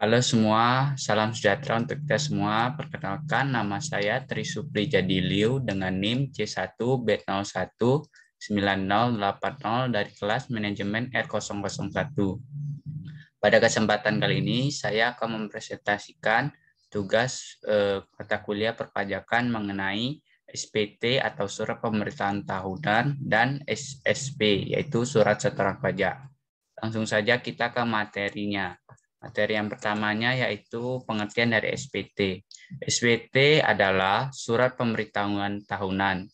Halo semua, salam sejahtera untuk kita semua. Perkenalkan, nama saya Tri Supri Jadiliu dengan NIM C1B019080 dari kelas Manajemen R001. Pada kesempatan kali ini, saya akan mempresentasikan tugas mata kuliah perpajakan mengenai SPT atau Surat Pemberitahuan Tahunan dan SSP, yaitu Surat Setoran Pajak. Langsung saja kita ke materinya. Materi yang pertamanya yaitu pengertian dari SPT. SPT adalah surat pemberitahuan tahunan.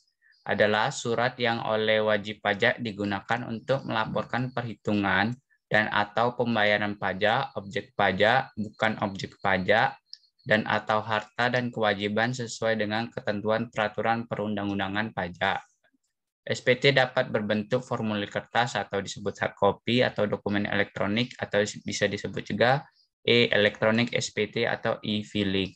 Adalah surat yang oleh wajib pajak digunakan untuk melaporkan perhitungan dan atau pembayaran pajak, objek pajak, bukan objek pajak, dan atau harta dan kewajiban sesuai dengan ketentuan peraturan perundang-undangan pajak. SPT dapat berbentuk formulir kertas atau disebut hard copy atau dokumen elektronik atau bisa disebut juga e-elektronik SPT atau e-filing.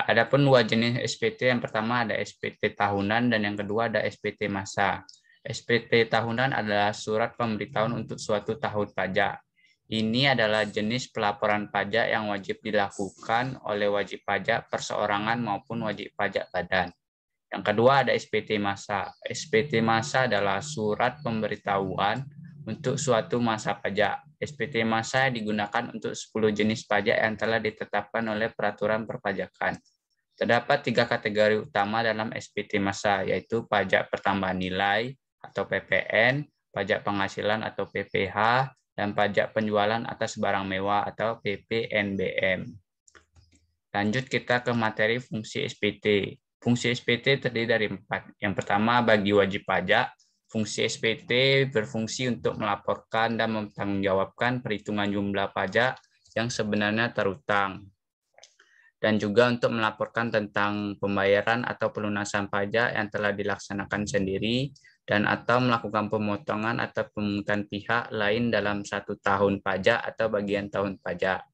Adapun dua jenis SPT, yang pertama ada SPT tahunan dan yang kedua ada SPT masa. SPT tahunan adalah surat pemberitahuan untuk suatu tahun pajak. Ini adalah jenis pelaporan pajak yang wajib dilakukan oleh wajib pajak perseorangan maupun wajib pajak badan. Yang kedua ada SPT masa. SPT masa adalah surat pemberitahuan untuk suatu masa pajak. SPT masa digunakan untuk 10 jenis pajak yang telah ditetapkan oleh peraturan perpajakan. Terdapat 3 kategori utama dalam SPT masa, yaitu pajak pertambahan nilai atau PPN, pajak penghasilan atau PPH, dan pajak penjualan atas barang mewah atau PPNBM. Lanjut kita ke materi fungsi SPT. Fungsi SPT terdiri dari 4. Yang pertama, bagi wajib pajak, fungsi SPT berfungsi untuk melaporkan dan mempertanggungjawabkan perhitungan jumlah pajak yang sebenarnya terutang. Dan juga untuk melaporkan tentang pembayaran atau pelunasan pajak yang telah dilaksanakan sendiri dan atau melakukan pemotongan atau pemungutan pihak lain dalam 1 tahun pajak atau bagian tahun pajak.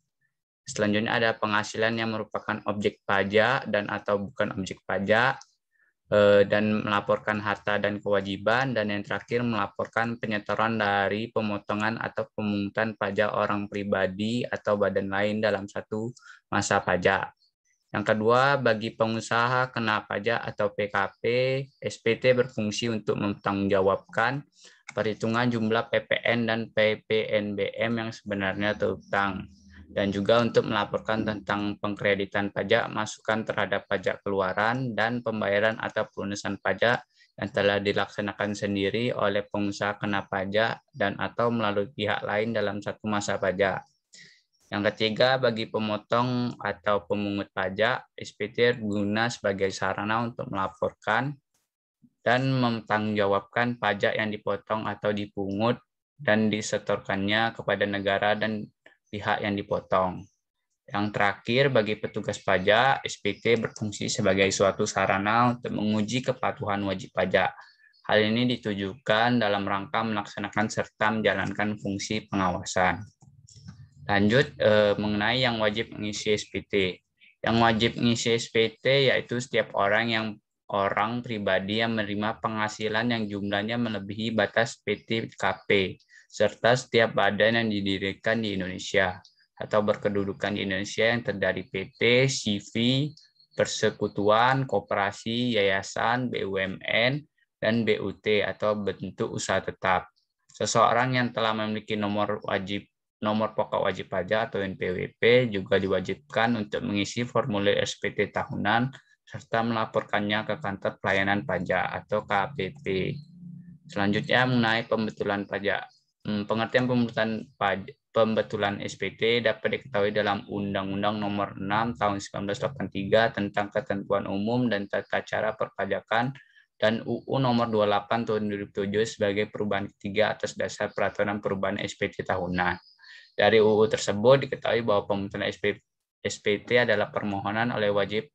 Selanjutnya ada penghasilan yang merupakan objek pajak dan atau bukan objek pajak, dan melaporkan harta dan kewajiban, dan yang terakhir melaporkan penyetoran dari pemotongan atau pemungutan pajak orang pribadi atau badan lain dalam satu masa pajak. Yang kedua, bagi pengusaha kena pajak atau PKP, SPT berfungsi untuk mempertanggungjawabkan perhitungan jumlah PPN dan PPNBM yang sebenarnya terutang, dan juga untuk melaporkan tentang pengkreditan pajak, masukan terhadap pajak keluaran, dan pembayaran atau pelunasan pajak yang telah dilaksanakan sendiri oleh pengusaha kena pajak dan atau melalui pihak lain dalam satu masa pajak. Yang ketiga, bagi pemotong atau pemungut pajak, SPT guna sebagai sarana untuk melaporkan dan mempertanggungjawabkan pajak yang dipotong atau dipungut dan disetorkannya kepada negara dan pihak yang dipotong. Yang terakhir, bagi petugas pajak, SPT berfungsi sebagai suatu sarana untuk menguji kepatuhan wajib pajak. Hal ini ditujukan dalam rangka melaksanakan serta menjalankan fungsi pengawasan. Lanjut mengenai yang wajib mengisi SPT. Yang wajib mengisi SPT yaitu setiap orang pribadi yang menerima penghasilan yang jumlahnya melebihi batas PTKP, serta setiap badan yang didirikan di Indonesia atau berkedudukan di Indonesia yang terdiri PT, CV, persekutuan, koperasi, yayasan, BUMN, dan BUT atau bentuk usaha tetap. Seseorang yang telah memiliki nomor pokok wajib pajak atau NPWP juga diwajibkan untuk mengisi formulir SPT tahunan serta melaporkannya ke kantor pelayanan pajak atau KPP. Selanjutnya mengenai pembetulan pajak. Pengertian pembetulan SPT dapat diketahui dalam Undang-Undang Nomor 6 Tahun 1983 tentang Ketentuan Umum dan Tata Cara Perpajakan dan UU Nomor 28 Tahun 2007 sebagai perubahan ketiga atas dasar peraturan perubahan SPT tahunan. Dari UU tersebut diketahui bahwa pembetulan SPT adalah permohonan oleh wajib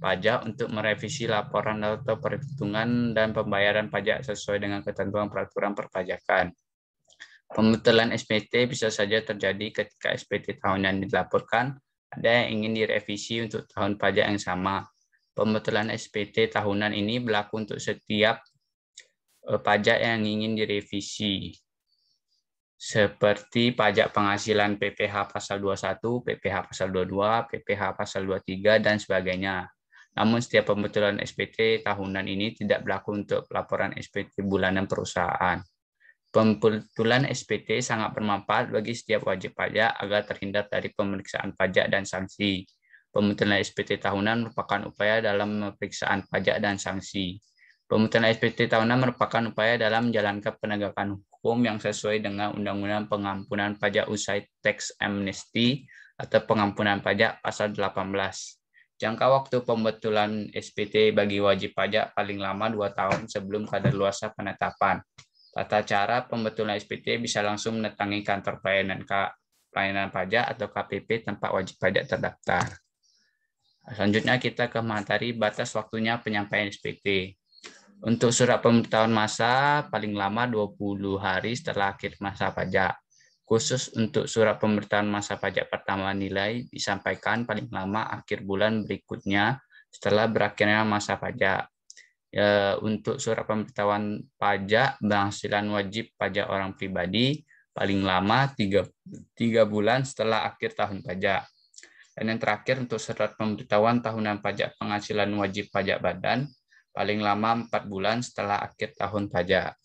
pajak untuk merevisi laporan atau perhitungan dan pembayaran pajak sesuai dengan ketentuan peraturan perpajakan. Pembetulan SPT bisa saja terjadi ketika SPT tahunan dilaporkan ada yang ingin direvisi untuk tahun pajak yang sama. Pembetulan SPT tahunan ini berlaku untuk setiap pajak yang ingin direvisi. seperti pajak penghasilan PPh pasal 21, PPh pasal 22, PPh pasal 23, dan sebagainya. Namun setiap pembetulan SPT tahunan ini tidak berlaku untuk laporan SPT bulanan perusahaan. Pembetulan SPT sangat bermanfaat bagi setiap wajib pajak agar terhindar dari pemeriksaan pajak dan sanksi. Pembetulan SPT tahunan merupakan upaya dalam pemeriksaan pajak dan sanksi. Pembetulan SPT tahunan merupakan upaya dalam menjalankan penegakan hukum yang sesuai dengan Undang-Undang Pengampunan Pajak Usai Tax Amnesty atau Pengampunan Pajak Pasal 18. Jangka waktu pembetulan SPT bagi wajib pajak paling lama 2 tahun sebelum kadaluarsa penetapan. Tata cara pembetulan SPT bisa langsung mendatangi kantor pelayanan pajak atau KPP tempat wajib pajak terdaftar. Selanjutnya kita ke materi batas waktunya penyampaian SPT. Untuk surat pemberitahuan masa paling lama 20 hari setelah akhir masa pajak. Khusus untuk surat pemberitahuan masa pajak pertama nilai disampaikan paling lama akhir bulan berikutnya setelah berakhirnya masa pajak. Untuk surat pemberitahuan pajak penghasilan wajib pajak orang pribadi paling lama 3 bulan setelah akhir tahun pajak. Dan yang terakhir untuk surat pemberitahuan tahunan pajak penghasilan wajib pajak badan paling lama 4 bulan setelah akhir tahun pajak.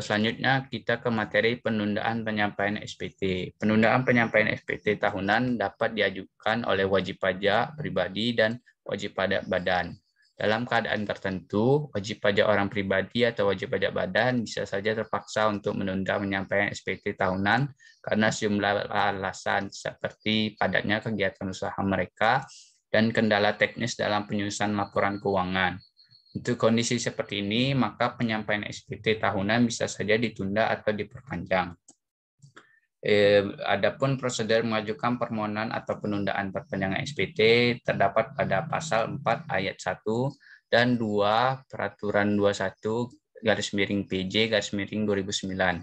Selanjutnya kita ke materi penundaan penyampaian SPT. Penundaan penyampaian SPT tahunan dapat diajukan oleh wajib pajak pribadi dan wajib pajak badan. Dalam keadaan tertentu, wajib pajak orang pribadi atau wajib pajak badan bisa saja terpaksa untuk menunda penyampaian SPT tahunan karena sejumlah alasan seperti padatnya kegiatan usaha mereka dan kendala teknis dalam penyusunan laporan keuangan. Untuk kondisi seperti ini, maka penyampaian SPT tahunan bisa saja ditunda atau diperpanjang. Adapun prosedur mengajukan permohonan atau penundaan perpanjangan SPT terdapat pada pasal 4 ayat 1 dan 2 Peraturan 21/PJ/2009,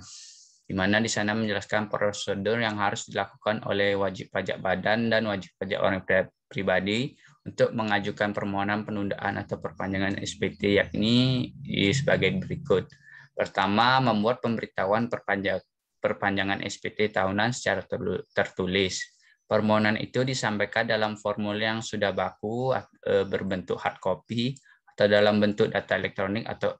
di mana di sana menjelaskan prosedur yang harus dilakukan oleh wajib pajak badan dan wajib pajak orang pribadi untuk mengajukan permohonan penundaan atau perpanjangan SPT, yakni sebagai berikut. Pertama, membuat pemberitahuan perpanjangan SPT tahunan secara tertulis. Permohonan itu disampaikan dalam formulir yang sudah baku berbentuk hard copy atau dalam bentuk data elektronik atau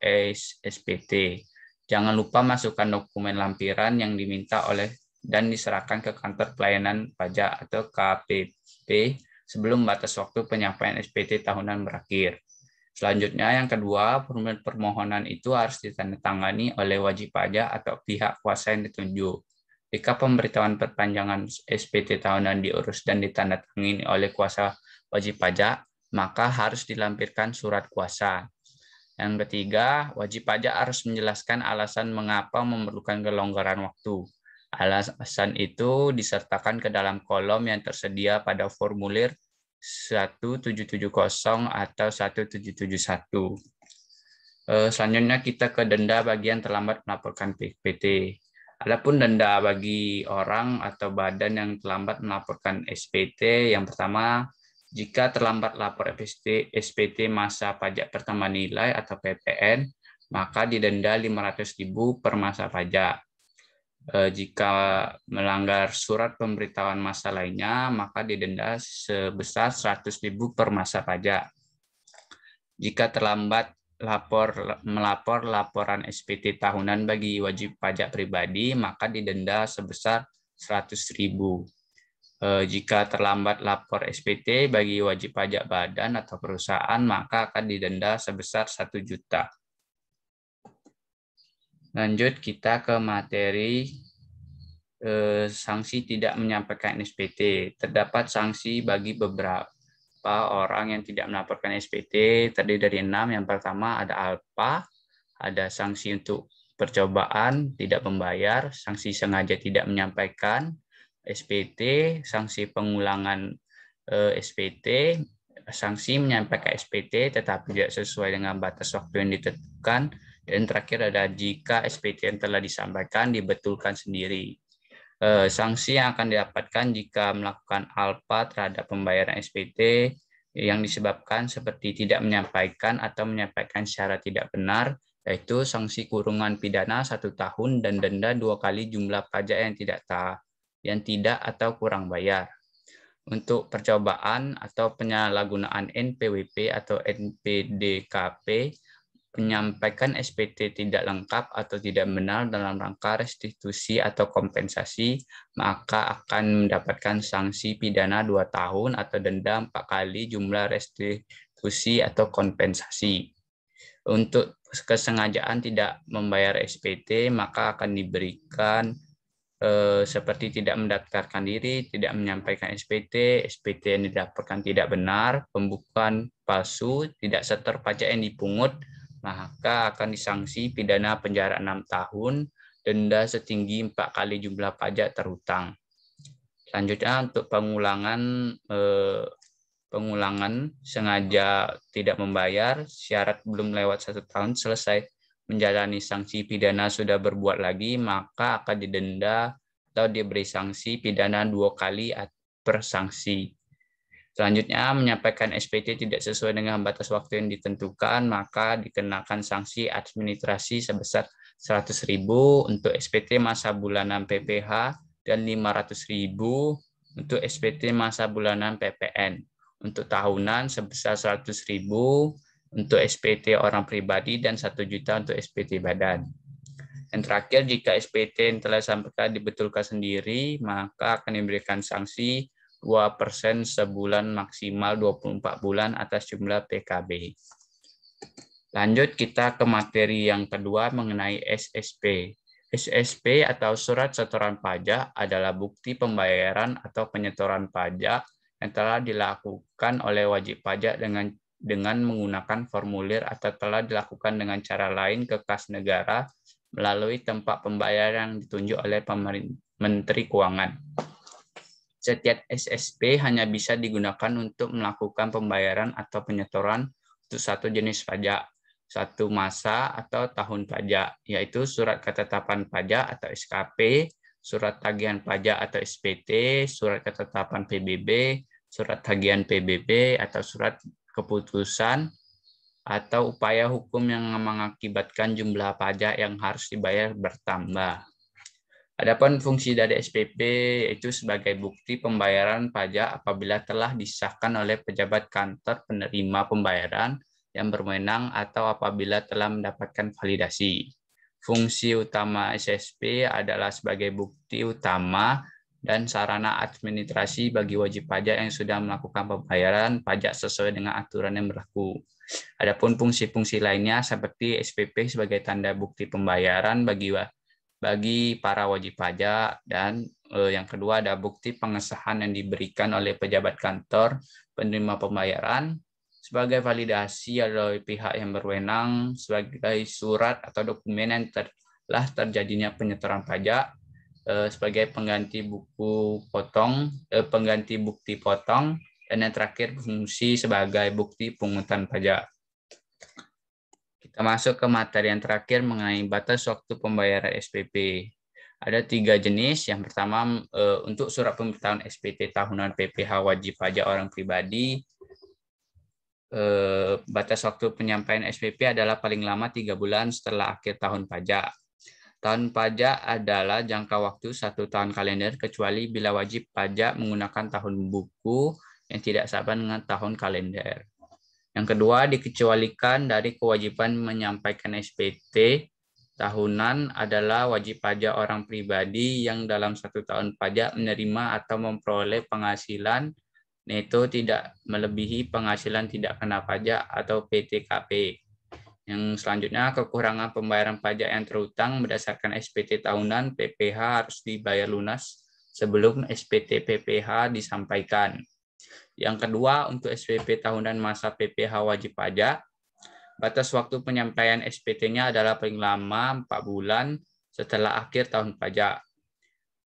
SPT. Jangan lupa masukkan dokumen lampiran yang diminta oleh dan diserahkan ke kantor pelayanan pajak atau KPP sebelum batas waktu penyampaian SPT tahunan berakhir. Selanjutnya, yang kedua, formulir permohonan itu harus ditandatangani oleh wajib pajak atau pihak kuasa yang ditunjuk. Jika pemberitahuan perpanjangan SPT tahunan diurus dan ditandatangani oleh kuasa wajib pajak, maka harus dilampirkan surat kuasa. Yang ketiga, wajib pajak harus menjelaskan alasan mengapa memerlukan kelonggaran waktu. Alasan itu disertakan ke dalam kolom yang tersedia pada formulir 1770 atau 1771. Selanjutnya kita ke denda bagi yang terlambat melaporkan SPT. Adapun denda bagi orang atau badan yang terlambat melaporkan SPT, yang pertama, jika terlambat lapor SPT masa pajak pertama nilai atau PPN, maka didenda 500.000 per masa pajak. Jika melanggar surat pemberitahuan masa lainnya, maka didenda sebesar 100.000 per masa pajak. Jika terlambat melapor laporan SPT tahunan bagi wajib pajak pribadi, maka didenda sebesar 100.000. Jika terlambat lapor SPT bagi wajib pajak badan atau perusahaan, maka akan didenda sebesar 1 juta. Lanjut kita ke materi sanksi tidak menyampaikan SPT. Terdapat sanksi bagi beberapa orang yang tidak melaporkan SPT, terdiri dari 6. Yang pertama ada ALPA, ada sanksi untuk percobaan tidak membayar, sanksi sengaja tidak menyampaikan SPT, sanksi pengulangan SPT, sanksi menyampaikan SPT tetapi tidak sesuai dengan batas waktu yang ditentukan, dan terakhir ada jika SPT yang telah disampaikan dibetulkan sendiri. Sanksi yang akan didapatkan jika melakukan ALPA terhadap pembayaran SPT yang disebabkan seperti tidak menyampaikan atau menyampaikan secara tidak benar, yaitu sanksi kurungan pidana 1 tahun dan denda 2 kali jumlah pajak yang tidak atau kurang bayar. Untuk percobaan atau penyalahgunaan NPWP atau NPDKP, menyampaikan SPT tidak lengkap atau tidak benar dalam rangka restitusi atau kompensasi, maka akan mendapatkan sanksi pidana 2 tahun atau denda 4 kali jumlah restitusi atau kompensasi. Untuk kesengajaan tidak membayar SPT, maka akan diberikan seperti tidak mendaftarkan diri, tidak menyampaikan SPT, SPT yang didapatkan tidak benar, pembukuan palsu, tidak setor pajak yang dipungut, maka akan disanksi pidana penjara 6 tahun, denda setinggi 4 kali jumlah pajak terhutang. Selanjutnya untuk pengulangan sengaja tidak membayar, syarat belum lewat 1 tahun selesai menjalani sanksi pidana sudah berbuat lagi, maka akan didenda atau diberi sanksi pidana 2 kali per sanksi. Selanjutnya, menyampaikan SPT tidak sesuai dengan batas waktu yang ditentukan, maka dikenakan sanksi administrasi sebesar 100.000 untuk SPT masa bulanan PPH dan 500.000 untuk SPT masa bulanan PPN. Untuk tahunan sebesar 100.000 untuk SPT orang pribadi dan 1 juta untuk SPT badan. Yang terakhir, jika SPT yang telah disampaikan dibetulkan sendiri, maka akan diberikan sanksi 2% sebulan maksimal 24 bulan atas jumlah PKB. Lanjut kita ke materi yang kedua mengenai SSP. SSP atau Surat Setoran Pajak adalah bukti pembayaran atau penyetoran pajak yang telah dilakukan oleh wajib pajak dengan menggunakan formulir atau telah dilakukan dengan cara lain ke kas negara melalui tempat pembayaran yang ditunjuk oleh Menteri Keuangan. Setiap SSP hanya bisa digunakan untuk melakukan pembayaran atau penyetoran untuk satu jenis pajak, satu masa atau tahun pajak, yaitu surat ketetapan pajak atau SKP, surat tagihan pajak atau SPT, surat ketetapan PBB, surat tagihan PBB, atau surat keputusan, atau upaya hukum yang mengakibatkan jumlah pajak yang harus dibayar bertambah. Adapun fungsi dari SPP itu sebagai bukti pembayaran pajak apabila telah disahkan oleh pejabat kantor penerima pembayaran yang berwenang atau apabila telah mendapatkan validasi. Fungsi utama SSP adalah sebagai bukti utama dan sarana administrasi bagi wajib pajak yang sudah melakukan pembayaran pajak sesuai dengan aturan yang berlaku. Adapun fungsi-fungsi lainnya seperti SPP sebagai tanda bukti pembayaran bagi para wajib pajak, dan yang kedua ada bukti pengesahan yang diberikan oleh pejabat kantor penerima pembayaran sebagai validasi oleh pihak yang berwenang sebagai surat atau dokumen yang telah terjadinya penyetoran pajak sebagai pengganti bukti potong, dan yang terakhir fungsi sebagai bukti pungutan pajak. Kita masuk ke materi yang terakhir mengenai batas waktu pembayaran SPP. Ada 3 jenis. Yang pertama, untuk surat pemberitahuan SPT tahunan PPH wajib pajak orang pribadi, batas waktu penyampaian SPP adalah paling lama 3 bulan setelah akhir tahun pajak. Tahun pajak adalah jangka waktu 1 tahun kalender, kecuali bila wajib pajak menggunakan tahun buku yang tidak sama dengan tahun kalender. Yang kedua, dikecualikan dari kewajiban menyampaikan SPT tahunan adalah wajib pajak orang pribadi yang dalam 1 tahun pajak menerima atau memperoleh penghasilan neto tidak melebihi penghasilan tidak kena pajak atau PTKP. Yang selanjutnya, kekurangan pembayaran pajak yang terhutang berdasarkan SPT tahunan PPH harus dibayar lunas sebelum SPT PPH disampaikan. Yang kedua, untuk SPP tahunan masa PPH wajib pajak, batas waktu penyampaian SPT-nya adalah paling lama 4 bulan setelah akhir tahun pajak.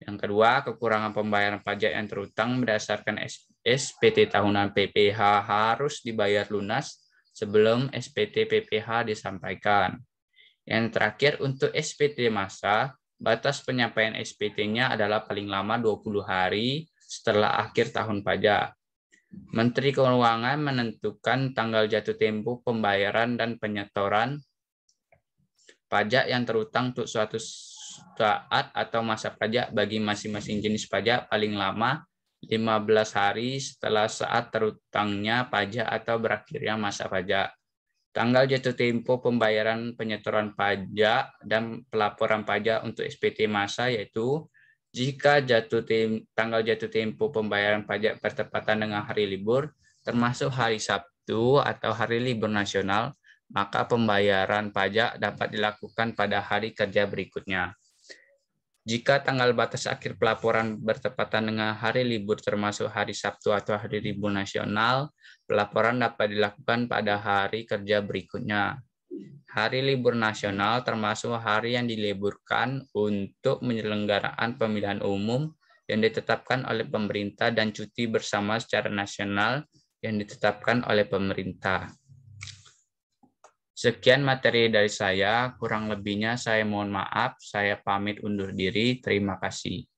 Yang kedua, kekurangan pembayaran pajak yang terhutang berdasarkan SPT tahunan PPH harus dibayar lunas sebelum SPT PPH disampaikan. Yang terakhir, untuk SPT masa, batas penyampaian SPT-nya adalah paling lama 20 hari setelah akhir tahun pajak. Menteri Keuangan menentukan tanggal jatuh tempo pembayaran dan penyetoran pajak yang terutang untuk suatu saat atau masa pajak bagi masing-masing jenis pajak paling lama 15 hari setelah saat terutangnya pajak atau berakhirnya masa pajak. Tanggal jatuh tempo pembayaran penyetoran pajak dan pelaporan pajak untuk SPT masa yaitu jika tanggal jatuh tempo pembayaran pajak bertepatan dengan hari libur, termasuk hari Sabtu atau hari libur nasional, maka pembayaran pajak dapat dilakukan pada hari kerja berikutnya. Jika tanggal batas akhir pelaporan bertepatan dengan hari libur termasuk hari Sabtu atau hari libur nasional, pelaporan dapat dilakukan pada hari kerja berikutnya. Hari libur nasional termasuk hari yang diliburkan untuk penyelenggaraan pemilihan umum yang ditetapkan oleh pemerintah dan cuti bersama secara nasional yang ditetapkan oleh pemerintah. Sekian materi dari saya, kurang lebihnya saya mohon maaf, saya pamit undur diri, terima kasih.